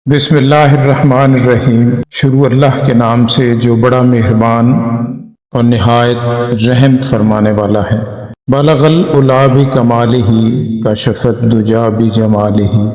بسم اللہ الرحمن الرحیم۔ شروع اللہ کے نام سے جو بڑا مہربان اور نہایت رحم فرمانے والا ہے۔ بلغ العلا بکمالہ، کشفت الدجی بجمالہ،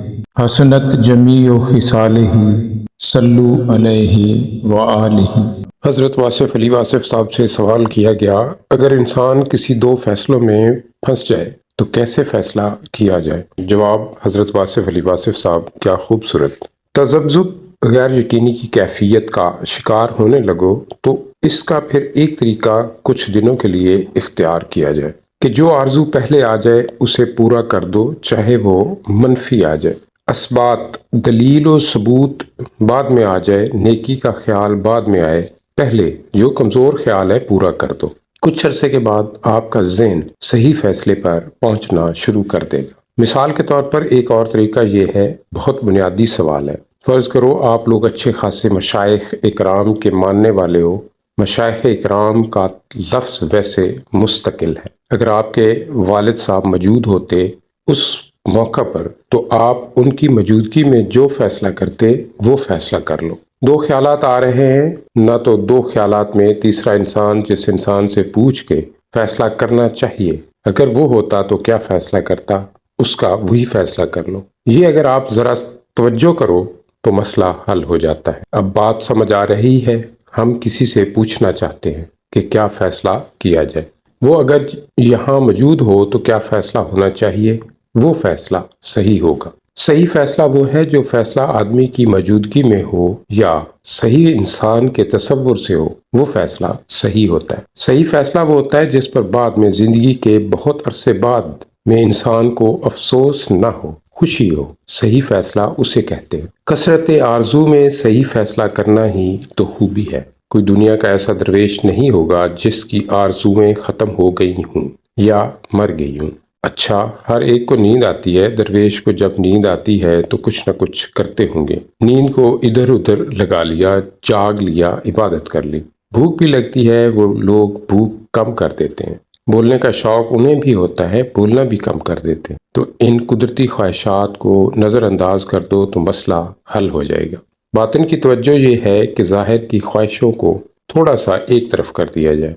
حسنت جمیع خصالہ، صلو علیہ وآلہ۔ حضرت واصف علی واصف صاحب سے سوال کیا گیا، اگر انسان کسی دو فیصلوں میں پھنس جائے تو کیسے فیصلہ کیا جائے؟ جواب حضرت واصف علی واصف صاحب، کیا خوبصورت! تذبذب غیر یقینی کی کیفیت کا شکار ہونے لگو تو اس کا پھر ایک طریقہ کچھ دنوں کے لیے اختیار کیا جائے کہ جو آرزو پہلے آ جائے اسے پورا کر دو، چاہے وہ منفی آ جائے۔ اثبات، دلیل و ثبوت بعد میں آ جائے، نیکی کا خیال بعد میں آئے، پہلے جو کمزور خیال ہے پورا کر دو۔ کچھ عرصے کے بعد آپ کا ذہن صحیح فیصلے پر پہنچنا شروع کر دے گا۔ مثال کے طور پر ایک اور طریقہ یہ ہے، بہت بنیادی سوال ہے۔ فرض کرو آپ لوگ اچھے خاصے مشائخ اکرام کے ماننے والے ہو۔ مشائخ اکرام کا لفظ ویسے مستقل ہے۔ اگر آپ کے والد صاحب موجود ہوتے اس موقع پر تو آپ ان کی موجودگی میں جو فیصلہ کرتے وہ فیصلہ کر لو۔ دو خیالات آ رہے ہیں، نہ تو دو خیالات میں تیسرا انسان جس انسان سے پوچھ کے فیصلہ کرنا چاہیے، اگر وہ ہوتا تو کیا فیصلہ کرتا، اس کا وہی فیصلہ کر لو۔ یہ اگر آپ ذرا توجہ کرو تو مسئلہ حل ہو جاتا ہے۔ اب بات سمجھ آ رہی ہے، ہم کسی سے پوچھنا چاہتے ہیں کہ کیا فیصلہ کیا جائے۔ وہ اگر یہاں موجود ہو تو کیا فیصلہ ہونا چاہیے؟ وہ فیصلہ صحیح ہوگا۔ صحیح فیصلہ وہ ہے جو فیصلہ آدمی کی موجودگی میں ہو یا صحیح انسان کے تصور سے ہو، وہ فیصلہ صحیح ہوتا ہے۔ صحیح فیصلہ وہ ہوتا ہے جس پر بعد میں زندگی کے بہت عرصے بعد میں انسان کو افسوس نہ ہو، خوشی ہو۔ صحیح فیصلہ اسے کہتے ہیں۔ کثرت آرزو میں صحیح فیصلہ کرنا ہی تو خوبی ہے۔ کوئی دنیا کا ایسا درویش نہیں ہوگا جس کی آرزویں ختم ہو گئی ہوں یا مر گئی ہوں۔ اچھا، ہر ایک کو نیند آتی ہے، درویش کو جب نیند آتی ہے تو کچھ نہ کچھ کرتے ہوں گے۔ نیند کو ادھر ادھر لگا لیا، جاگ لیا، عبادت کر لی۔ بھوک بھی لگتی ہے، وہ لوگ بھوک کم کر دیتے ہیں۔ بولنے کا شوق انہیں بھی ہوتا ہے، بولنا بھی کم کر دیتے ہیں۔ تو ان قدرتی خواہشات کو نظر انداز کر دو تو مسئلہ حل ہو جائے گا۔ باطن کی توجہ یہ ہے کہ ظاہر کی خواہشوں کو تھوڑا سا ایک طرف کر دیا جائے۔